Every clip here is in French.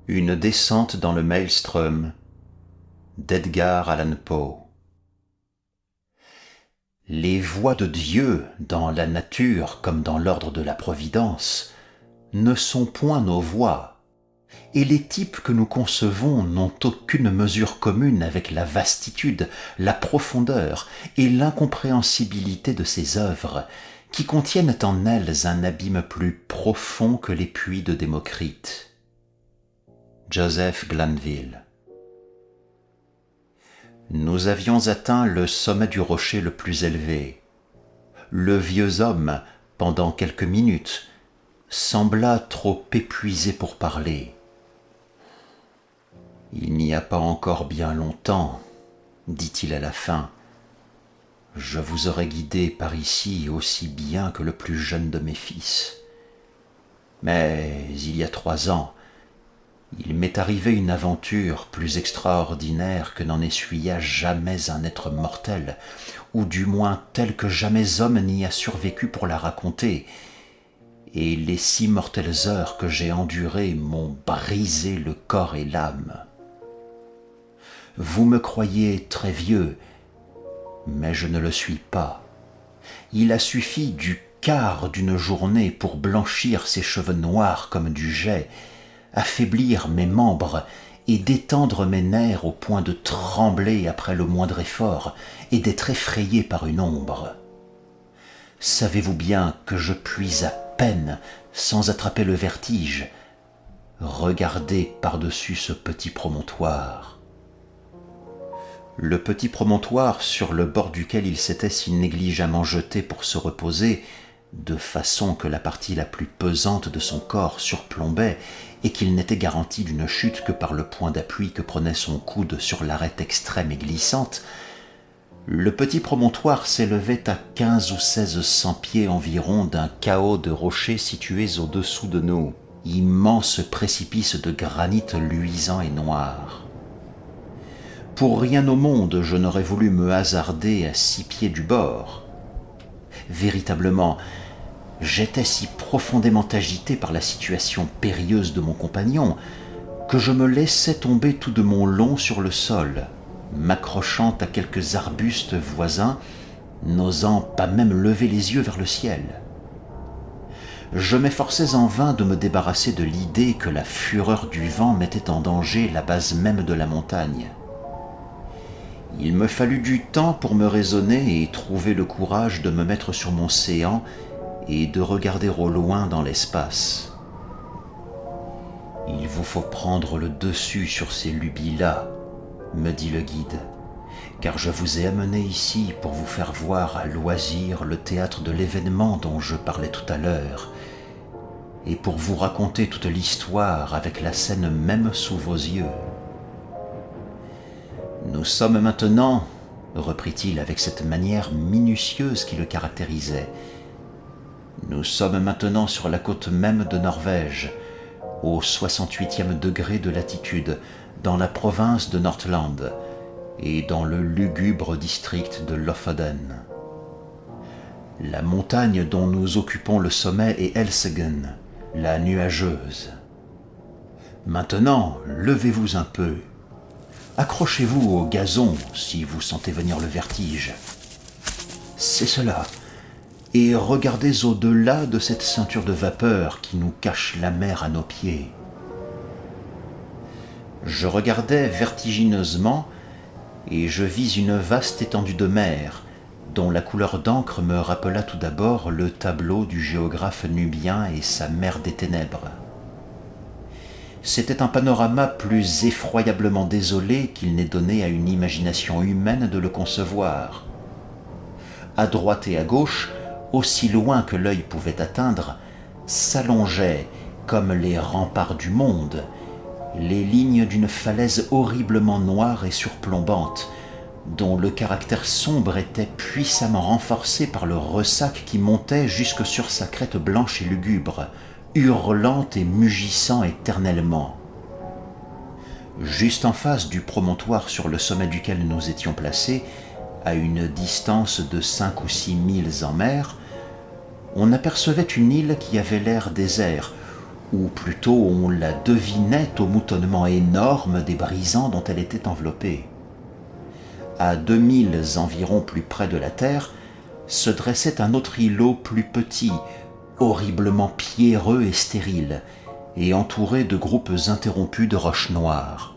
Une descente dans le Maelstrom d'Edgar Allan Poe. Les voies de Dieu, dans la nature comme dans l'ordre de la Providence, ne sont point nos voies, et les types que nous concevons n'ont aucune mesure commune avec la vastitude, la profondeur et l'incompréhensibilité de ces œuvres, qui contiennent en elles un abîme plus profond que les puits de Démocrite. Joseph Glanville. Nous avions atteint le sommet du rocher le plus élevé. Le vieux homme, pendant quelques minutes, sembla trop épuisé pour parler. « Il n'y a pas encore bien longtemps, dit-il à la fin, je vous aurais guidé par ici aussi bien que le plus jeune de mes fils. Mais il y a 3 ans, il m'est arrivé une aventure plus extraordinaire que n'en essuya jamais un être mortel, ou du moins tel que jamais homme n'y a survécu pour la raconter, et les 6 mortelles heures que j'ai endurées m'ont brisé le corps et l'âme. Vous me croyez très vieux, mais je ne le suis pas. Il a suffi du quart d'une journée pour blanchir ses cheveux noirs comme du jais, affaiblir mes membres et détendre mes nerfs au point de trembler après le moindre effort et d'être effrayé par une ombre. Savez-vous bien que je puis à peine, sans attraper le vertige, regarder par-dessus ce petit promontoire. Le petit promontoire sur le bord duquel il s'était si négligemment jeté pour se reposer, de façon que la partie la plus pesante de son corps surplombait et qu'il n'était garanti d'une chute que par le point d'appui que prenait son coude sur l'arête extrême et glissante, le petit promontoire s'élevait à 15 ou 1600 pieds environ d'un chaos de rochers situés au-dessous de nous, immense précipice de granit luisant et noir. Pour rien au monde je n'aurais voulu me hasarder à 6 pieds du bord. Véritablement, j'étais si profondément agité par la situation périlleuse de mon compagnon que je me laissais tomber tout de mon long sur le sol, m'accrochant à quelques arbustes voisins, n'osant pas même lever les yeux vers le ciel. Je m'efforçais en vain de me débarrasser de l'idée que la fureur du vent mettait en danger la base même de la montagne. Il me fallut du temps pour me raisonner et trouver le courage de me mettre sur mon séant et de regarder au loin dans l'espace. « Il vous faut prendre le dessus sur ces lubies-là, » me dit le guide, « car je vous ai amené ici pour vous faire voir à loisir le théâtre de l'événement dont je parlais tout à l'heure, et pour vous raconter toute l'histoire avec la scène même sous vos yeux. Nous sommes maintenant, reprit-il avec cette manière minutieuse qui le caractérisait, nous sommes maintenant sur la côte même de Norvège, au 68e degré de latitude, dans la province de Nordland et dans le lugubre district de Lofoden. La montagne dont nous occupons le sommet est Elsegen, la nuageuse. Maintenant, levez-vous un peu. Accrochez-vous au gazon si vous sentez venir le vertige. C'est cela. Et regardez au-delà de cette ceinture de vapeur qui nous cache la mer à nos pieds. Je regardais vertigineusement et je vis une vaste étendue de mer dont la couleur d'encre me rappela tout d'abord le tableau du géographe nubien et sa mer des ténèbres. C'était un panorama plus effroyablement désolé qu'il n'est donné à une imagination humaine de le concevoir. À droite et à gauche, aussi loin que l'œil pouvait atteindre, s'allongeaient, comme les remparts du monde, les lignes d'une falaise horriblement noire et surplombante, dont le caractère sombre était puissamment renforcé par le ressac qui montait jusque sur sa crête blanche et lugubre, hurlant et mugissant éternellement. Juste en face du promontoire sur le sommet duquel nous étions placés, à une distance de 5 ou 6 milles en mer, on apercevait une île qui avait l'air désert, ou plutôt on la devinait au moutonnement énorme des brisants dont elle était enveloppée. À 2 milles environ plus près de la terre, se dressait un autre îlot plus petit, horriblement pierreux et stérile, et entouré de groupes interrompus de roches noires.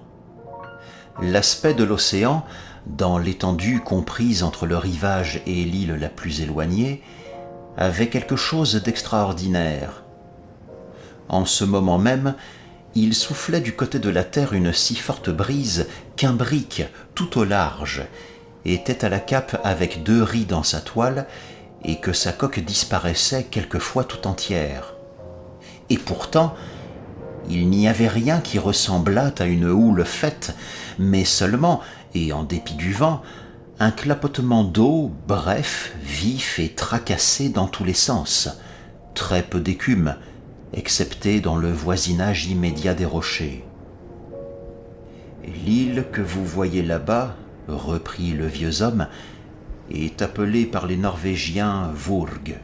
L'aspect de l'océan, dans l'étendue comprise entre le rivage et l'île la plus éloignée, avait quelque chose d'extraordinaire. En ce moment même, il soufflait du côté de la terre une si forte brise qu'un brick, tout au large, était à la cape avec 2 ris dans sa toile et que sa coque disparaissait quelquefois tout entière. Et pourtant, il n'y avait rien qui ressemblât à une houle faite, mais seulement, et en dépit du vent, un clapotement d'eau bref, vif et tracassé dans tous les sens, très peu d'écume, excepté dans le voisinage immédiat des rochers. « L'île que vous voyez là-bas, reprit le vieux homme, est appelée par les Norvégiens Vurg.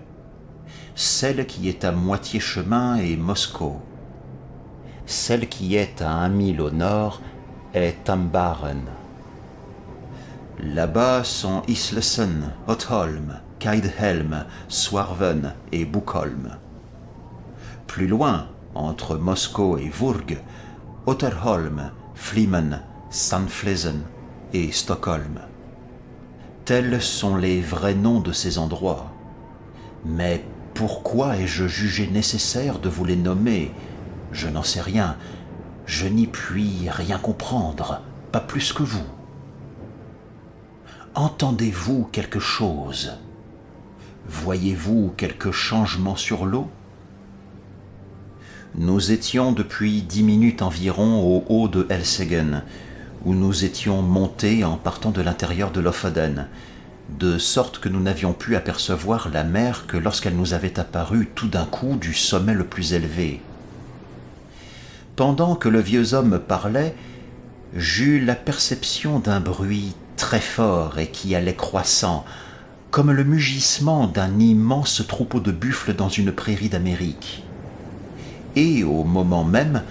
Celle qui est à moitié chemin est Moscou. Celle qui est à 1 mille au nord est Tambaren. Là-bas sont Islesen, Otholm, Keidhelm, Swarven et Bukholm. Plus loin, entre Moscou et Vurg, Otterholm, Flimen, Sandflesen et Stockholm. Tels sont les vrais noms de ces endroits. Mais pourquoi ai-je jugé nécessaire de vous les nommer ? Je n'en sais rien. Je n'y puis rien comprendre, pas plus que vous. Entendez-vous quelque chose ? Voyez-vous quelque changement sur l'eau ? Nous étions depuis 10 minutes environ au haut de Elsegen, où nous étions montés en partant de l'intérieur de Lofoden, de sorte que nous n'avions pu apercevoir la mer que lorsqu'elle nous avait apparu tout d'un coup du sommet le plus élevé. Pendant que le vieux homme parlait, j'eus la perception d'un bruit très fort et qui allait croissant, comme le mugissement d'un immense troupeau de buffles dans une prairie d'Amérique. Et au moment même,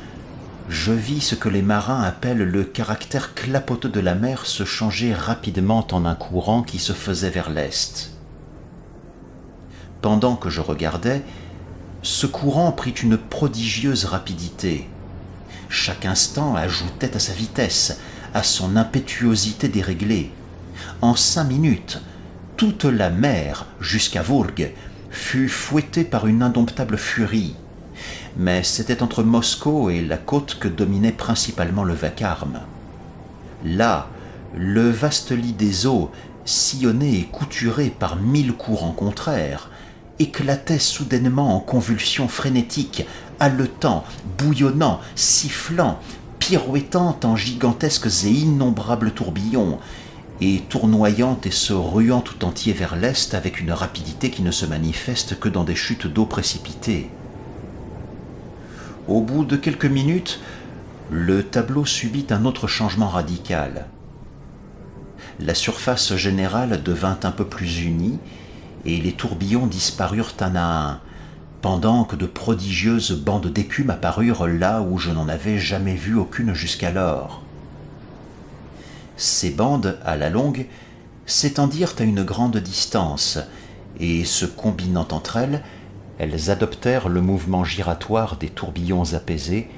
je vis ce que les marins appellent le caractère clapoteux de la mer se changer rapidement en un courant qui se faisait vers l'est. Pendant que je regardais, ce courant prit une prodigieuse rapidité. Chaque instant ajoutait à sa vitesse, à son impétuosité déréglée. En 5 minutes, toute la mer, jusqu'à Vurg, fut fouettée par une indomptable furie. Mais c'était entre Moscou et la côte que dominait principalement le vacarme. Là, le vaste lit des eaux, sillonné et couturé par 1000 courants contraires, éclatait soudainement en convulsions frénétiques, haletant, bouillonnant, sifflant, pirouettant en gigantesques et innombrables tourbillons, et tournoyant et se ruant tout entier vers l'est avec une rapidité qui ne se manifeste que dans des chutes d'eau précipitées. Au bout de quelques minutes, le tableau subit un autre changement radical. La surface générale devint un peu plus unie et les tourbillons disparurent un à un, pendant que de prodigieuses bandes d'écume apparurent là où je n'en avais jamais vu aucune jusqu'alors. Ces bandes, à la longue, s'étendirent à une grande distance et, se combinant entre elles, elles adoptèrent le mouvement giratoire des tourbillons apaisés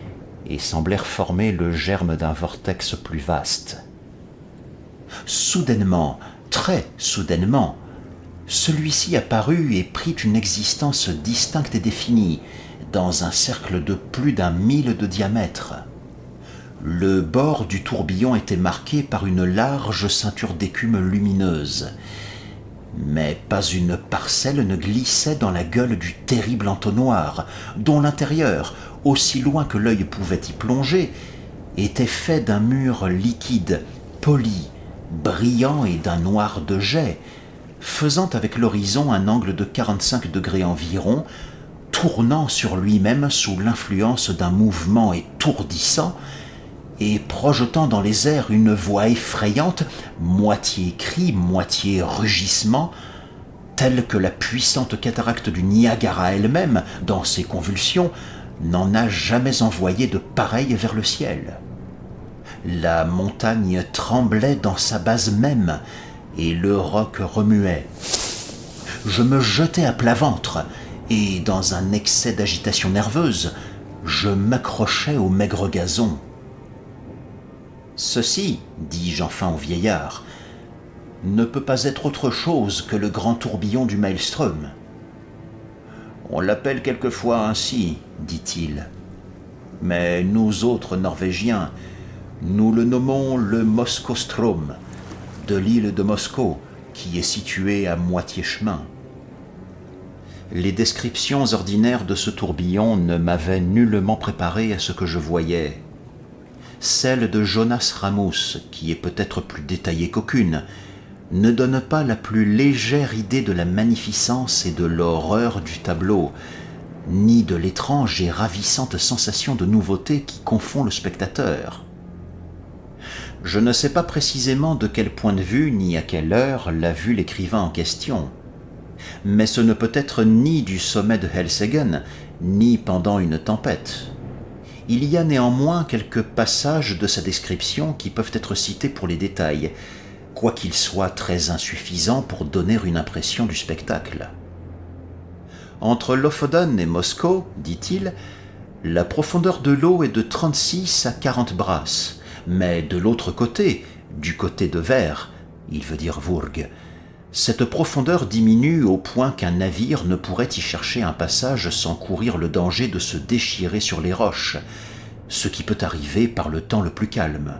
et semblèrent former le germe d'un vortex plus vaste. Soudainement, très soudainement, celui-ci apparut et prit une existence distincte et définie, dans un cercle de plus d'1 mille de diamètre. Le bord du tourbillon était marqué par une large ceinture d'écume lumineuse, mais pas une parcelle ne glissait dans la gueule du terrible entonnoir, dont l'intérieur, aussi loin que l'œil pouvait y plonger, était fait d'un mur liquide, poli, brillant et d'un noir de jet, faisant avec l'horizon un angle de 45 degrés environ, tournant sur lui-même sous l'influence d'un mouvement étourdissant et projetant dans les airs une voix effrayante, moitié cri, moitié rugissement, telle que la puissante cataracte du Niagara elle-même, dans ses convulsions, n'en a jamais envoyé de pareil vers le ciel. La montagne tremblait dans sa base même, et le roc remuait. Je me jetai à plat ventre, et dans un excès d'agitation nerveuse, je m'accrochai au maigre gazon. « Ceci, dis-je enfin au vieillard, ne peut pas être autre chose que le grand tourbillon du Maelstrom. »« On l'appelle quelquefois ainsi, dit-il, mais nous autres Norvégiens, nous le nommons le Moskostrom, de l'île de Moscou, qui est située à moitié chemin. » Les descriptions ordinaires de ce tourbillon ne m'avaient nullement préparé à ce que je voyais. Celle de Jonas Ramus, qui est peut-être plus détaillée qu'aucune, ne donne pas la plus légère idée de la magnificence et de l'horreur du tableau, ni de l'étrange et ravissante sensation de nouveauté qui confond le spectateur. Je ne sais pas précisément de quel point de vue ni à quelle heure l'a vu l'écrivain en question, mais ce ne peut être ni du sommet de Helseggen, ni pendant une tempête. Il y a néanmoins quelques passages de sa description qui peuvent être cités pour les détails, quoiqu'ils soient très insuffisants pour donner une impression du spectacle. Entre Lofoden et Moscou, dit-il, la profondeur de l'eau est de 36 à 40 brasses, mais de l'autre côté, du côté de Ver, il veut dire Vurg, cette profondeur diminue au point qu'un navire ne pourrait y chercher un passage sans courir le danger de se déchirer sur les roches, ce qui peut arriver par le temps le plus calme.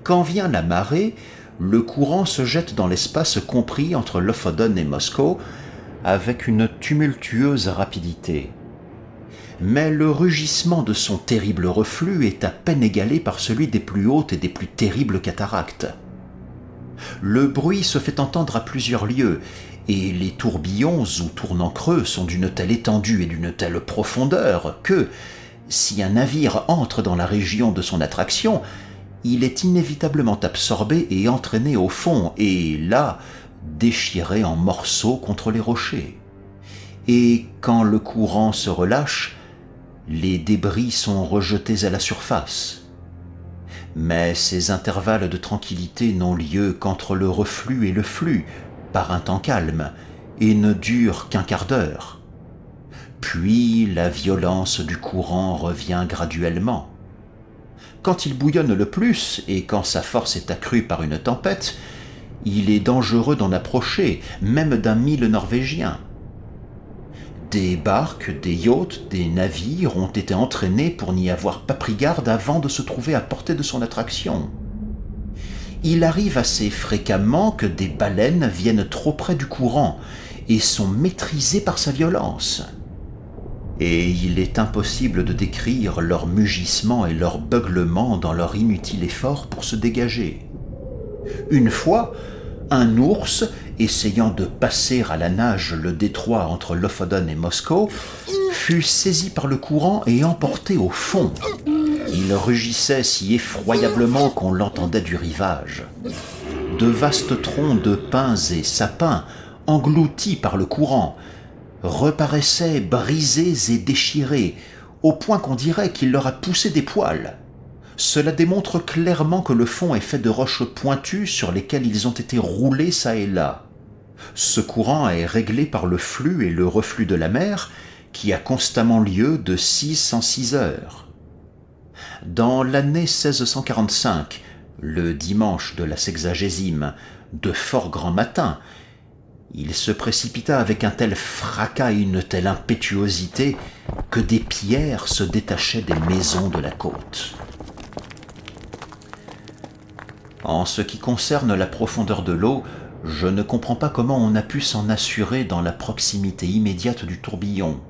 Quand vient la marée, le courant se jette dans l'espace compris entre Lofoden et Moscou avec une tumultueuse rapidité. Mais le rugissement de son terrible reflux est à peine égalé par celui des plus hautes et des plus terribles cataractes. Le bruit se fait entendre à plusieurs lieues, et les tourbillons ou tournants creux sont d'une telle étendue et d'une telle profondeur que, si un navire entre dans la région de son attraction, il est inévitablement absorbé et entraîné au fond, et là, déchiré en morceaux contre les rochers. Et quand le courant se relâche, les débris sont rejetés à la surface. Mais ces intervalles de tranquillité n'ont lieu qu'entre le reflux et le flux, par un temps calme, et ne durent qu'un quart d'heure. Puis la violence du courant revient graduellement. Quand il bouillonne le plus, et quand sa force est accrue par une tempête, il est dangereux d'en approcher, même d'un mille norvégien. Des barques, des yachts, des navires ont été entraînés pour n'y avoir pas pris garde avant de se trouver à portée de son attraction. Il arrive assez fréquemment que des baleines viennent trop près du courant et sont maîtrisées par sa violence. Et il est impossible de décrire leur mugissement et leur beuglement dans leur inutile effort pour se dégager. Une fois, un ours, essayant de passer à la nage le détroit entre Lofoden et Moscou, fut saisi par le courant et emporté au fond. Il rugissait si effroyablement qu'on l'entendait du rivage. De vastes troncs de pins et sapins, engloutis par le courant, reparaissaient brisés et déchirés, au point qu'on dirait qu'il leur a poussé des poils. Cela démontre clairement que le fond est fait de roches pointues sur lesquelles ils ont été roulés çà et là. Ce courant est réglé par le flux et le reflux de la mer, qui a constamment lieu de 6 en 6 heures. Dans l'année 1645, le dimanche de la sexagésime, de fort grand matin, il se précipita avec un tel fracas et une telle impétuosité que des pierres se détachaient des maisons de la côte. En ce qui concerne la profondeur de l'eau, je ne comprends pas comment on a pu s'en assurer dans la proximité immédiate du tourbillon.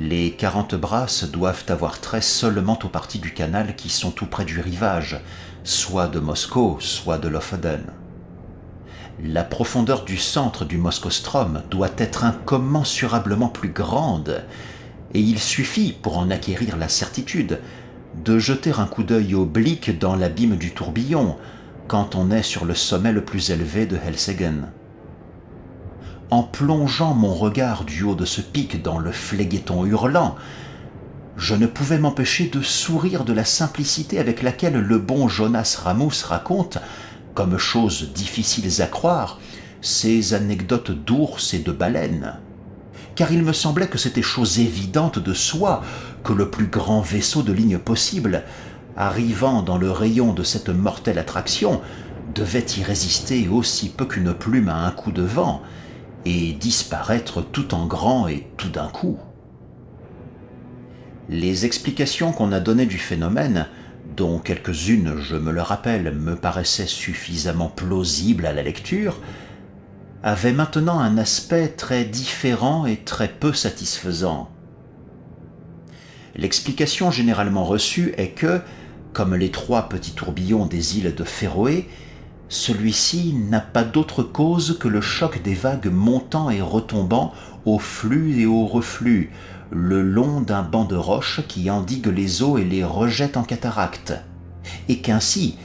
Les 40 brasses doivent avoir trait seulement aux parties du canal qui sont tout près du rivage, soit de Moscou, soit de Lofoden. La profondeur du centre du Moskostrom doit être incommensurablement plus grande, et il suffit, pour en acquérir la certitude, de jeter un coup d'œil oblique dans l'abîme du tourbillon quand on est sur le sommet le plus élevé de Helseggen. En plongeant mon regard du haut de ce pic dans le phléguéton hurlant, je ne pouvais m'empêcher de sourire de la simplicité avec laquelle le bon Jonas Ramus raconte, comme choses difficiles à croire, ces anecdotes d'ours et de baleines. Car il me semblait que c'était chose évidente de soi que le plus grand vaisseau de ligne possible, arrivant dans le rayon de cette mortelle attraction, devait y résister aussi peu qu'une plume à un coup de vent, et disparaître tout en grand et tout d'un coup. Les explications qu'on a données du phénomène, dont quelques-unes, je me le rappelle, me paraissaient suffisamment plausibles à la lecture, avaient maintenant un aspect très différent et très peu satisfaisant. L'explication généralement reçue est que, comme les 3 petits tourbillons des îles de Féroé, celui-ci n'a pas d'autre cause que le choc des vagues montant et retombant au flux et au reflux, le long d'un banc de roches qui endigue les eaux et les rejette en cataracte, et qu'ainsi,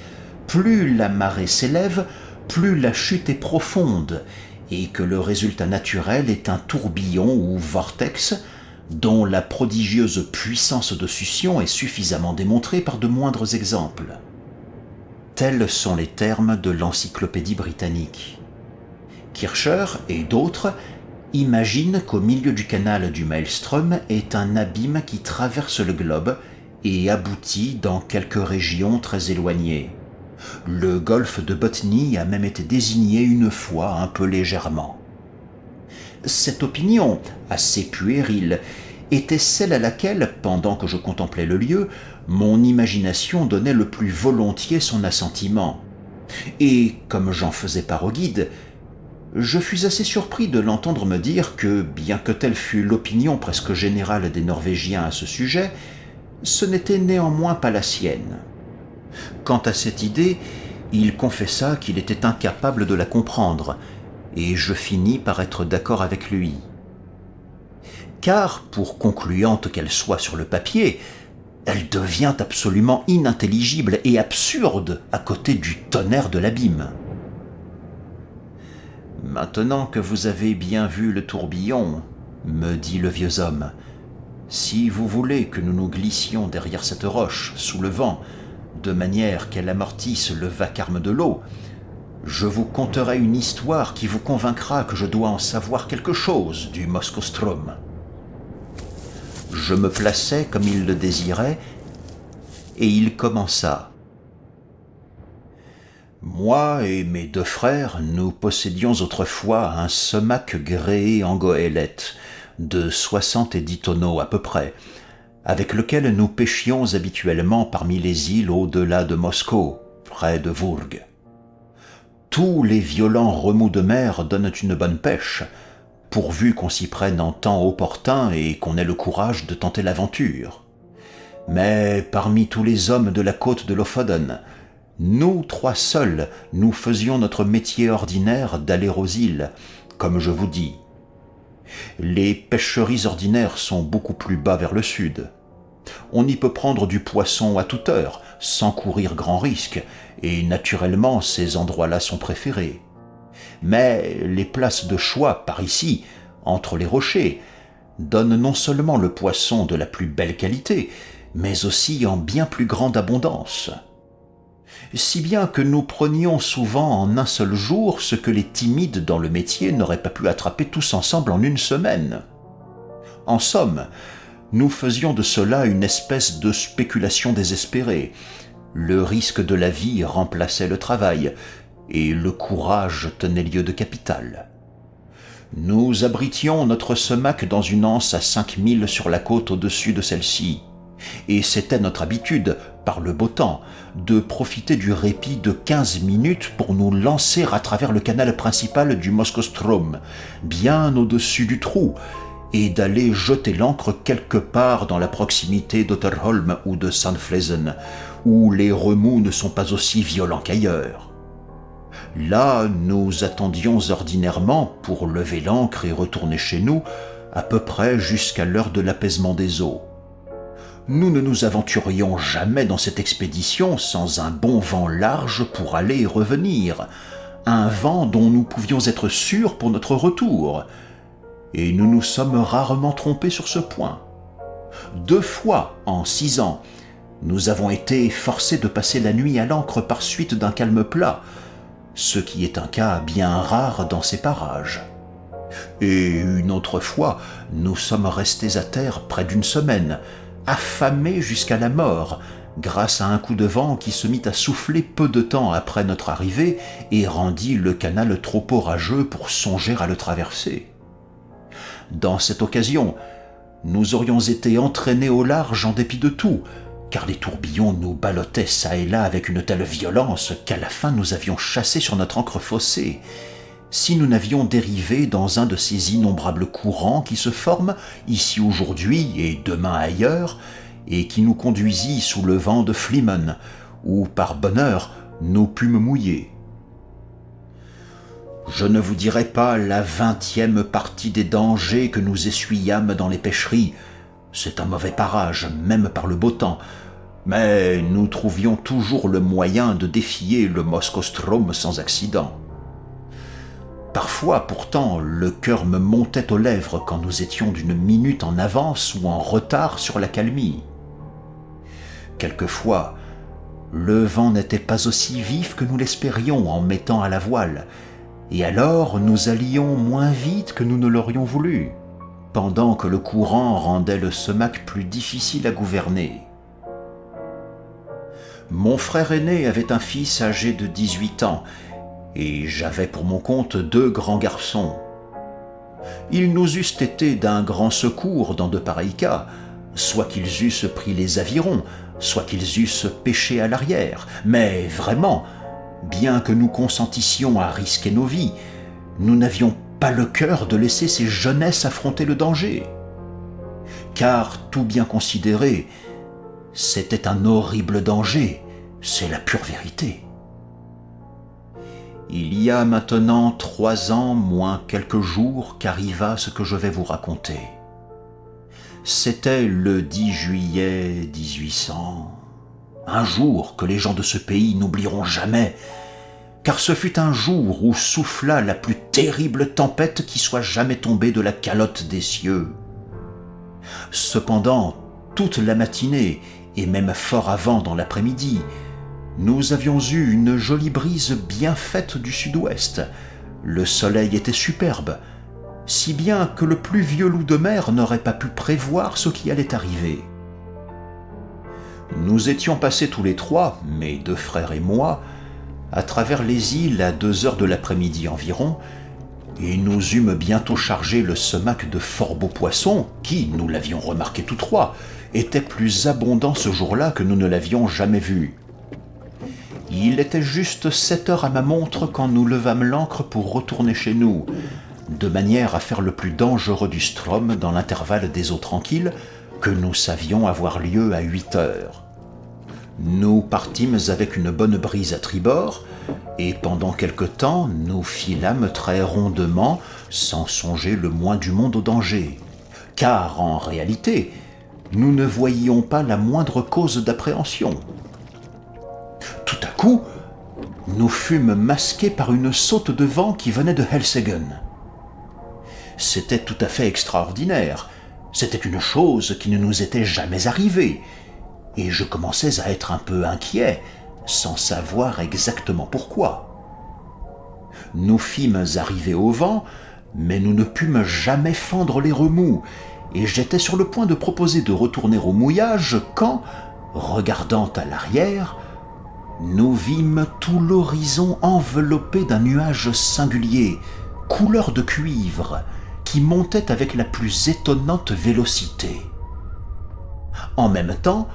plus la marée s'élève, plus la chute est profonde, et que le résultat naturel est un tourbillon ou vortex dont la prodigieuse puissance de succion est suffisamment démontrée par de moindres exemples. Tels sont les termes de l'encyclopédie britannique. Kircher et d'autres imaginent qu'au milieu du canal du Maelstrom est un abîme qui traverse le globe et aboutit dans quelques régions très éloignées. Le golfe de Botnie a même été désigné une fois un peu légèrement. Cette opinion, assez puérile, était celle à laquelle, pendant que je contemplais le lieu, mon imagination donnait le plus volontiers son assentiment. Et, comme j'en faisais part au guide, je fus assez surpris de l'entendre me dire que, bien que telle fût l'opinion presque générale des Norvégiens à ce sujet, ce n'était néanmoins pas la sienne. Quant à cette idée, il confessa qu'il était incapable de la comprendre, et je finis par être d'accord avec lui. Car, pour concluante qu'elle soit sur le papier, elle devient absolument inintelligible et absurde à côté du tonnerre de l'abîme. « Maintenant que vous avez bien vu le tourbillon, me dit le vieux homme, si vous voulez que nous nous glissions derrière cette roche, sous le vent, de manière qu'elle amortisse le vacarme de l'eau, je vous conterai une histoire qui vous convaincra que je dois en savoir quelque chose du Moskostrom. » Je me plaçai comme il le désirait, et il commença. Moi et mes 2 frères, nous possédions autrefois un semac gréé en goélette, de 70 tonneaux à peu près, avec lequel nous pêchions habituellement parmi les îles au-delà de Moscou, près de Vourg. Tous les violents remous de mer donnent une bonne pêche, pourvu qu'on s'y prenne en temps opportun et qu'on ait le courage de tenter l'aventure. Mais parmi tous les hommes de la côte de Lofoden, nous 3 seuls, nous faisions notre métier ordinaire d'aller aux îles, comme je vous dis. Les pêcheries ordinaires sont beaucoup plus bas vers le sud. On y peut prendre du poisson à toute heure, sans courir grand risque, et naturellement ces endroits-là sont préférés. Mais les places de choix par ici, entre les rochers, donnent non seulement le poisson de la plus belle qualité, mais aussi en bien plus grande abondance. Si bien que nous prenions souvent en un seul jour ce que les timides dans le métier n'auraient pas pu attraper tous ensemble en une semaine. En somme, nous faisions de cela une espèce de spéculation désespérée. Le risque de la vie remplaçait le travail, et le courage tenait lieu de capital. Nous abritions notre semac dans une anse à 5 milles sur la côte au-dessus de celle-ci, et c'était notre habitude, par le beau temps, de profiter du répit de 15 minutes pour nous lancer à travers le canal principal du Moskostrom, bien au-dessus du trou, et d'aller jeter l'ancre quelque part dans la proximité d'Otterholm ou de Sandflesen, où les remous ne sont pas aussi violents qu'ailleurs. Là, nous attendions ordinairement, pour lever l'ancre et retourner chez nous, à peu près jusqu'à l'heure de l'apaisement des eaux. Nous ne nous aventurions jamais dans cette expédition sans un bon vent large pour aller et revenir, un vent dont nous pouvions être sûrs pour notre retour, et nous nous sommes rarement trompés sur ce point. 2 fois en 6 ans, nous avons été forcés de passer la nuit à l'ancre par suite d'un calme plat, ce qui est un cas bien rare dans ces parages. Et une autre fois, nous sommes restés à terre près d'1 semaine, affamés jusqu'à la mort, grâce à un coup de vent qui se mit à souffler peu de temps après notre arrivée et rendit le canal trop orageux pour songer à le traverser. Dans cette occasion, nous aurions été entraînés au large en dépit de tout, car les tourbillons nous ballottaient çà et là avec une telle violence qu'à la fin nous avions chassé sur notre ancre faussée, si nous n'avions dérivé dans un de ces innombrables courants qui se forment ici aujourd'hui et demain ailleurs, et qui nous conduisit sous le vent de Flimen, où par bonheur nous pûmes mouiller. Je ne vous dirai pas la 20e partie des dangers que nous essuyâmes dans les pêcheries, c'est un mauvais parage, même par le beau temps, mais nous trouvions toujours le moyen de défier le Moskostrom sans accident. Parfois, pourtant, le cœur me montait aux lèvres quand nous étions d'1 minute en avance ou en retard sur l'accalmie. Quelquefois, le vent n'était pas aussi vif que nous l'espérions en mettant à la voile, et alors nous allions moins vite que nous ne l'aurions voulu, pendant que le courant rendait le semac plus difficile à gouverner. Mon frère aîné avait un fils âgé de 18 ans, et j'avais pour mon compte 2 grands garçons. Ils nous eussent été d'un grand secours dans de pareils cas, soit qu'ils eussent pris les avirons, soit qu'ils eussent pêché à l'arrière, mais vraiment, bien que nous consentissions à risquer nos vies, nous n'avions pas le cœur de laisser ces jeunesses affronter le danger. Car, tout bien considéré, c'était un horrible danger, c'est la pure vérité. Il y a maintenant 3 ans, moins quelques jours, qu'arriva ce que je vais vous raconter. C'était le 10 juillet 1800, un jour que les gens de ce pays n'oublieront jamais, car ce fut un jour où souffla la plus terrible tempête qui soit jamais tombée de la calotte des cieux. Cependant, toute la matinée, et même fort avant dans l'après-midi, nous avions eu une jolie brise bien faite du sud-ouest. Le soleil était superbe, si bien que le plus vieux loup de mer n'aurait pas pu prévoir ce qui allait arriver. Nous étions passés tous les 3, mes 2 frères et moi, à travers les îles à 2 heures de l'après-midi environ, et nous eûmes bientôt chargé le semac de fort beaux poissons qui, nous l'avions remarqué tous 3, était plus abondant ce jour-là que nous ne l'avions jamais vu. Il était juste 7 heures à ma montre quand nous levâmes l'ancre pour retourner chez nous, de manière à faire le plus dangereux du Strom dans l'intervalle des eaux tranquilles que nous savions avoir lieu à 8 heures. Nous partîmes avec une bonne brise à tribord, et pendant quelque temps nous filâmes très rondement, sans songer le moins du monde au danger, car en réalité, nous ne voyions pas la moindre cause d'appréhension. Tout à coup, nous fûmes masqués par une saute de vent qui venait de Helseggen. C'était tout à fait extraordinaire, c'était une chose qui ne nous était jamais arrivée, et je commençais à être un peu inquiet, sans savoir exactement pourquoi. Nous fîmes arriver au vent, mais nous ne pûmes jamais fendre les remous, et j'étais sur le point de proposer de retourner au mouillage quand, regardant à l'arrière, nous vîmes tout l'horizon enveloppé d'un nuage singulier, couleur de cuivre, qui montait avec la plus étonnante vélocité. En même temps,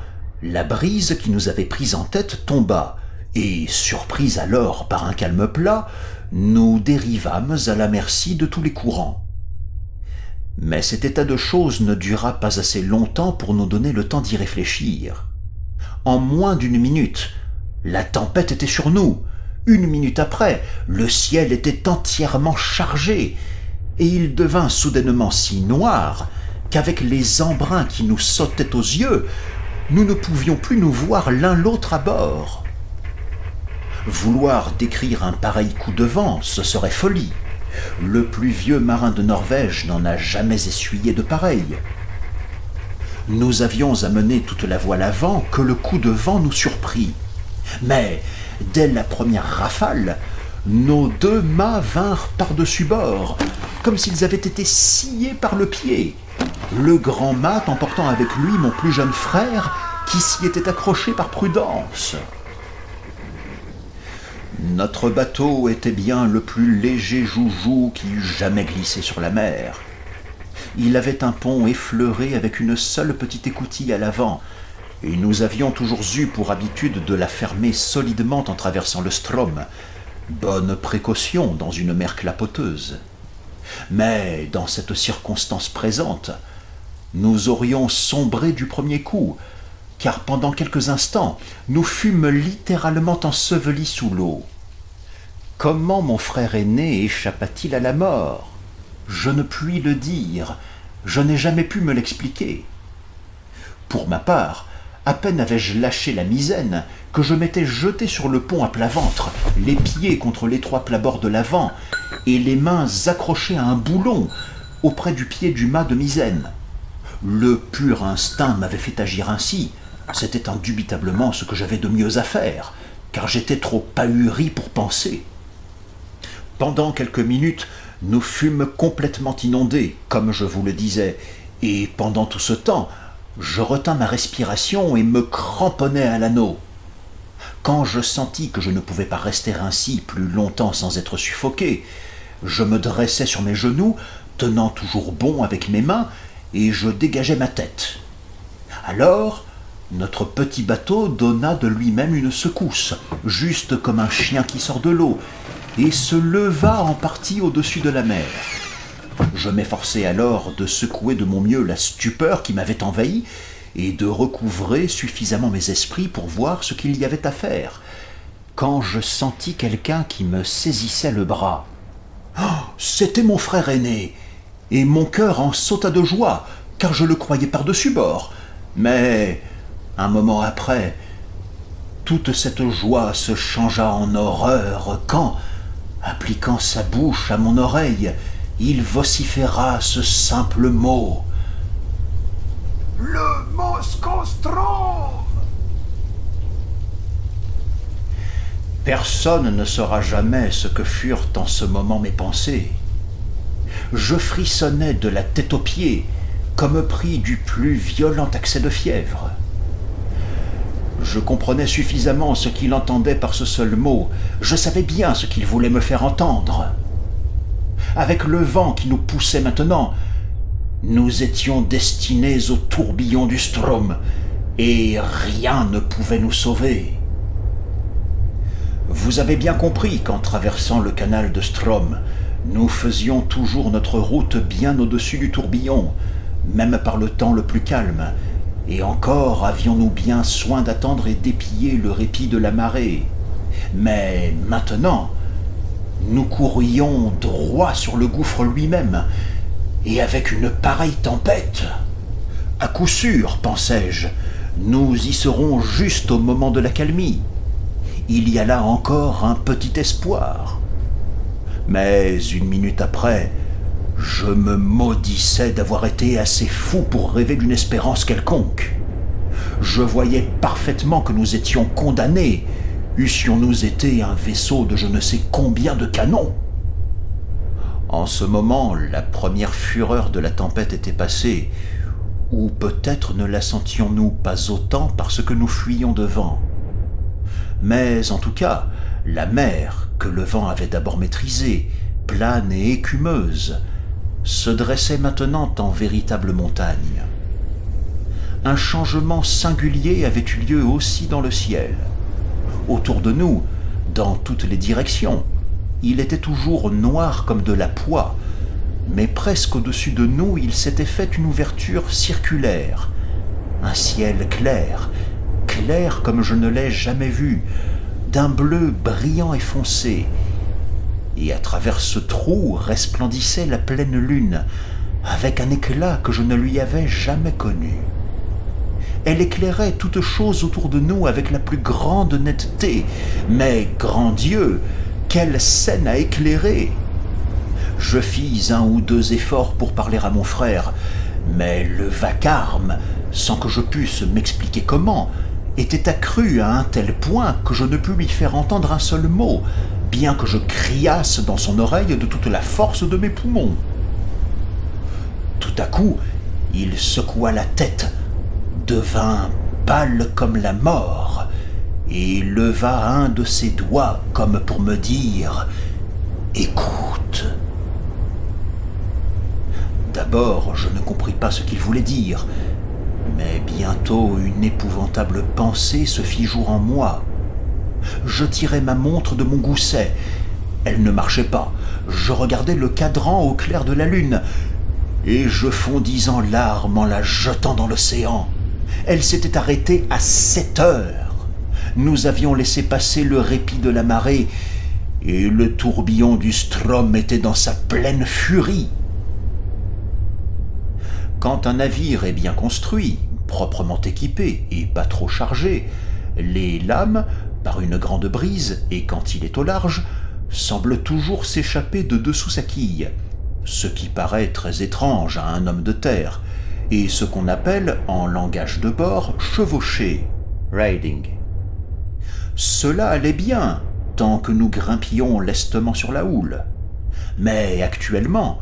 la brise qui nous avait pris en tête tomba, et, surpris alors par un calme plat, nous dérivâmes à la merci de tous les courants. Mais cet état de choses ne dura pas assez longtemps pour nous donner le temps d'y réfléchir. En moins d'une minute, la tempête était sur nous. Une minute après, le ciel était entièrement chargé, et il devint soudainement si noir qu'avec les embruns qui nous sautaient aux yeux, nous ne pouvions plus nous voir l'un l'autre à bord. Vouloir décrire un pareil coup de vent, ce serait folie. Le plus vieux marin de Norvège n'en a jamais essuyé de pareil. Nous avions amené toute la voile avant que le coup de vent nous surprit. Mais, dès la première rafale, nos deux mâts vinrent par-dessus bord, comme s'ils avaient été sciés par le pied, le grand mât emportant avec lui mon plus jeune frère, qui s'y était accroché par prudence. Notre bateau était bien le plus léger joujou qui eût jamais glissé sur la mer. Il avait un pont effleuré avec une seule petite écoutille à l'avant, et nous avions toujours eu pour habitude de la fermer solidement en traversant le Strom. Bonne précaution dans une mer clapoteuse. Mais dans cette circonstance présente, nous aurions sombré du premier coup, car pendant quelques instants, nous fûmes littéralement ensevelis sous l'eau. Comment mon frère aîné échappa-t-il à la mort ? Je ne puis le dire, je n'ai jamais pu me l'expliquer. Pour ma part, à peine avais-je lâché la misaine que je m'étais jeté sur le pont à plat ventre, les pieds contre l'étroit plat-bord de l'avant et les mains accrochées à un boulon auprès du pied du mât de misaine. Le pur instinct m'avait fait agir ainsi. C'était indubitablement ce que j'avais de mieux à faire, car j'étais trop ahuri pour penser. Pendant quelques minutes, nous fûmes complètement inondés, comme je vous le disais, et pendant tout ce temps, je retins ma respiration et me cramponnai à l'anneau. Quand je sentis que je ne pouvais pas rester ainsi plus longtemps sans être suffoqué, je me dressai sur mes genoux, tenant toujours bon avec mes mains, et je dégageai ma tête. Alors, notre petit bateau donna de lui-même une secousse, juste comme un chien qui sort de l'eau, et se leva en partie au-dessus de la mer. Je m'efforçai alors de secouer de mon mieux la stupeur qui m'avait envahi et de recouvrer suffisamment mes esprits pour voir ce qu'il y avait à faire, quand je sentis quelqu'un qui me saisissait le bras. Oh, c'était mon frère aîné, et mon cœur en sauta de joie, car je le croyais par-dessus bord. Mais, un moment après, toute cette joie se changea en horreur quand, appliquant sa bouche à mon oreille, il vociféra ce simple mot. « Le Moskostrom !» Personne ne saura jamais ce que furent en ce moment mes pensées. Je frissonnais de la tête aux pieds, comme pris du plus violent accès de fièvre. Je comprenais suffisamment ce qu'il entendait par ce seul mot. Je savais bien ce qu'il voulait me faire entendre. Avec le vent qui nous poussait maintenant, nous étions destinés au tourbillon du Strom, et rien ne pouvait nous sauver. Vous avez bien compris qu'en traversant le canal de Strom, nous faisions toujours notre route bien au-dessus du tourbillon, même par le temps le plus calme, et encore avions-nous bien soin d'attendre et d'épier le répit de la marée. Mais maintenant, nous courions droit sur le gouffre lui-même, et avec une pareille tempête. À coup sûr, pensais-je, nous y serons juste au moment de l'accalmie. Il y a là encore un petit espoir. Mais une minute après, je me maudissais d'avoir été assez fou pour rêver d'une espérance quelconque. Je voyais parfaitement que nous étions condamnés, eussions-nous été un vaisseau de je ne sais combien de canons. En ce moment, la première fureur de la tempête était passée, ou peut-être ne la sentions-nous pas autant parce que nous fuyions devant. Mais en tout cas, la mer, que le vent avait d'abord maîtrisée, plane et écumeuse, se dressait maintenant en véritable montagne. Un changement singulier avait eu lieu aussi dans le ciel. Autour de nous, dans toutes les directions, il était toujours noir comme de la poix, mais presque au-dessus de nous, il s'était fait une ouverture circulaire, un ciel clair, clair comme je ne l'ai jamais vu, d'un bleu brillant et foncé, et à travers ce trou resplendissait la pleine lune, avec un éclat que je ne lui avais jamais connu. Elle éclairait toute chose autour de nous avec la plus grande netteté, mais, grand Dieu, quelle scène à éclairer! Je fis un ou deux efforts pour parler à mon frère, mais le vacarme, sans que je pusse m'expliquer comment, était accru à un tel point que je ne pus lui faire entendre un seul mot, bien que je criasse dans son oreille de toute la force de mes poumons. Tout à coup, il secoua la tête, devint pâle comme la mort, et leva un de ses doigts comme pour me dire « Écoute ». D'abord, je ne compris pas ce qu'il voulait dire, mais bientôt une épouvantable pensée se fit jour en moi. Je tirai ma montre de mon gousset. Elle ne marchait pas. Je regardais le cadran au clair de la lune, et je fondis en larmes en la jetant dans l'océan. Elle s'était arrêtée à 7 heures. Nous avions laissé passer le répit de la marée, et le tourbillon du Strom était dans sa pleine furie. Quand un navire est bien construit, proprement équipé et pas trop chargé, les lames, par une grande brise et quand il est au large, semblent toujours s'échapper de dessous sa quille, ce qui paraît très étrange à un homme de terre, et ce qu'on appelle, en langage de bord, chevaucher, riding. Cela allait bien, tant que nous grimpions lestement sur la houle. Mais actuellement,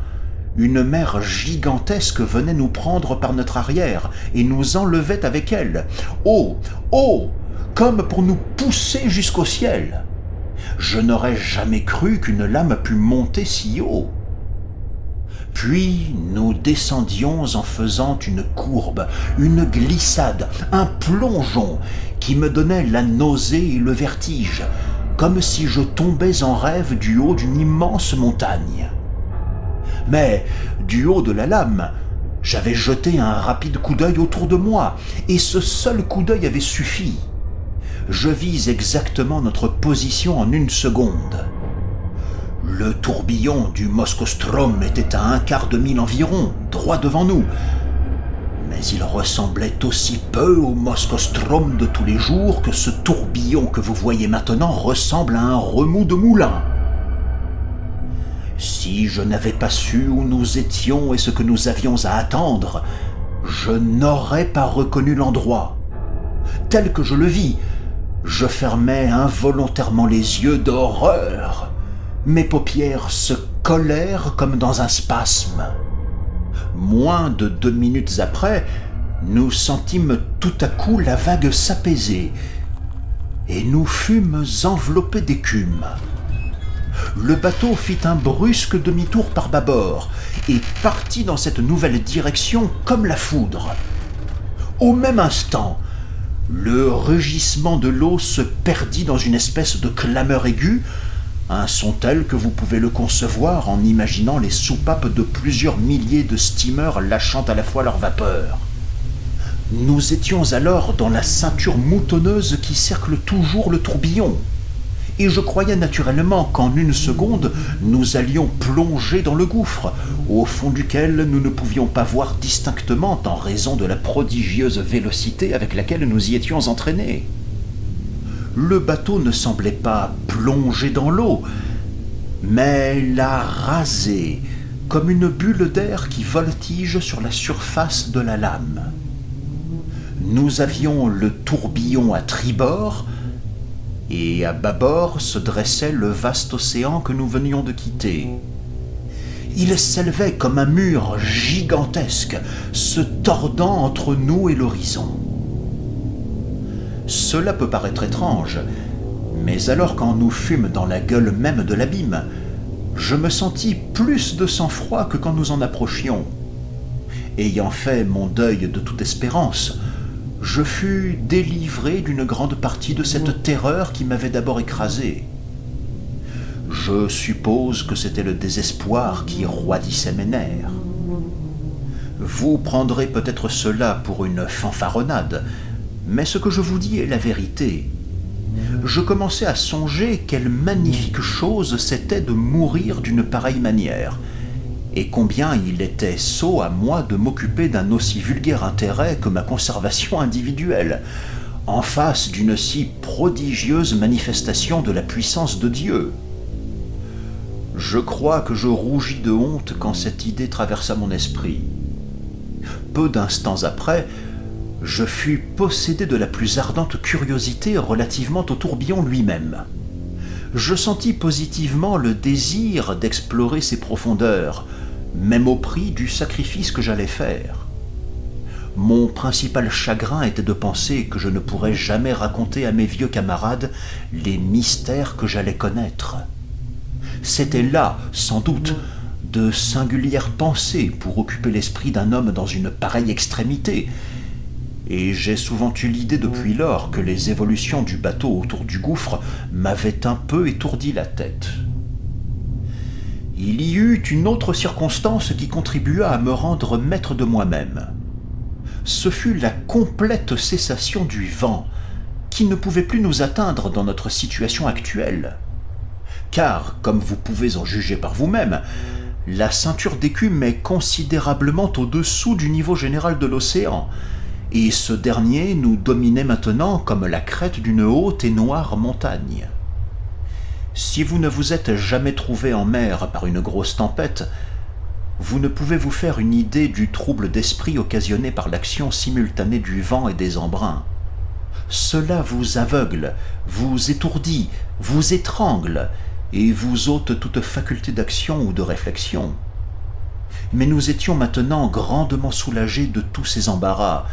une mer gigantesque venait nous prendre par notre arrière et nous enlevait avec elle. Oh, oh, comme pour nous pousser jusqu'au ciel. Je n'aurais jamais cru qu'une lame pût monter si haut. Puis nous descendions en faisant une courbe, une glissade, un plongeon qui me donnait la nausée et le vertige, comme si je tombais en rêve du haut d'une immense montagne. Mais, du haut de la lame, j'avais jeté un rapide coup d'œil autour de moi, et ce seul coup d'œil avait suffi. Je vis exactement notre position en 1 seconde. Le tourbillon du Moskostrom était à 1/4 de mille environ, droit devant nous. Mais il ressemblait aussi peu au Moskostrom de tous les jours que ce tourbillon que vous voyez maintenant ressemble à un remous de moulin. Si je n'avais pas su où nous étions et ce que nous avions à attendre, je n'aurais pas reconnu l'endroit. Tel que je le vis, je fermai involontairement les yeux d'horreur. Mes paupières se collèrent comme dans un spasme. Moins de 2 minutes après, nous sentîmes tout à coup la vague s'apaiser, et nous fûmes enveloppés d'écume. Le bateau fit un brusque demi-tour par bâbord et partit dans cette nouvelle direction comme la foudre. Au même instant, le rugissement de l'eau se perdit dans une espèce de clameur aiguë, un son tel que vous pouvez le concevoir en imaginant les soupapes de plusieurs milliers de steamers lâchant à la fois leur vapeur. Nous étions alors dans la ceinture moutonneuse qui cercle toujours le tourbillon, et je croyais naturellement qu'en 1 seconde, nous allions plonger dans le gouffre, au fond duquel nous ne pouvions pas voir distinctement en raison de la prodigieuse vélocité avec laquelle nous y étions entraînés. Le bateau ne semblait pas plonger dans l'eau, mais la raser comme une bulle d'air qui voltige sur la surface de la lame. Nous avions le tourbillon à tribord, et à bâbord se dressait le vaste océan que nous venions de quitter. Il s'élevait comme un mur gigantesque, se tordant entre nous et l'horizon. Cela peut paraître étrange, mais alors quand nous fûmes dans la gueule même de l'abîme, je me sentis plus de sang-froid que quand nous en approchions. Ayant fait mon deuil de toute espérance, je fus délivré d'une grande partie de cette terreur qui m'avait d'abord écrasé. Je suppose que c'était le désespoir qui roidissait mes nerfs. Vous prendrez peut-être cela pour une fanfaronnade, mais ce que je vous dis est la vérité. Je commençais à songer quelle magnifique chose c'était de mourir d'une pareille manière, et combien il était sot à moi de m'occuper d'un aussi vulgaire intérêt que ma conservation individuelle, en face d'une si prodigieuse manifestation de la puissance de Dieu. Je crois que je rougis de honte quand cette idée traversa mon esprit. Peu d'instants après, je fus possédé de la plus ardente curiosité relativement au tourbillon lui-même. Je sentis positivement le désir d'explorer ses profondeurs, même au prix du sacrifice que j'allais faire. Mon principal chagrin était de penser que je ne pourrais jamais raconter à mes vieux camarades les mystères que j'allais connaître. C'était là, sans doute, de singulières pensées pour occuper l'esprit d'un homme dans une pareille extrémité, et j'ai souvent eu l'idée depuis lors que les évolutions du bateau autour du gouffre m'avaient un peu étourdi la tête. Il y eut une autre circonstance qui contribua à me rendre maître de moi-même. Ce fut la complète cessation du vent, qui ne pouvait plus nous atteindre dans notre situation actuelle. Car, comme vous pouvez en juger par vous-même, la ceinture d'écume est considérablement au-dessous du niveau général de l'océan, et ce dernier nous dominait maintenant comme la crête d'une haute et noire montagne. Si vous ne vous êtes jamais trouvé en mer par une grosse tempête, vous ne pouvez vous faire une idée du trouble d'esprit occasionné par l'action simultanée du vent et des embruns. Cela vous aveugle, vous étourdit, vous étrangle, et vous ôte toute faculté d'action ou de réflexion. Mais nous étions maintenant grandement soulagés de tous ces embarras,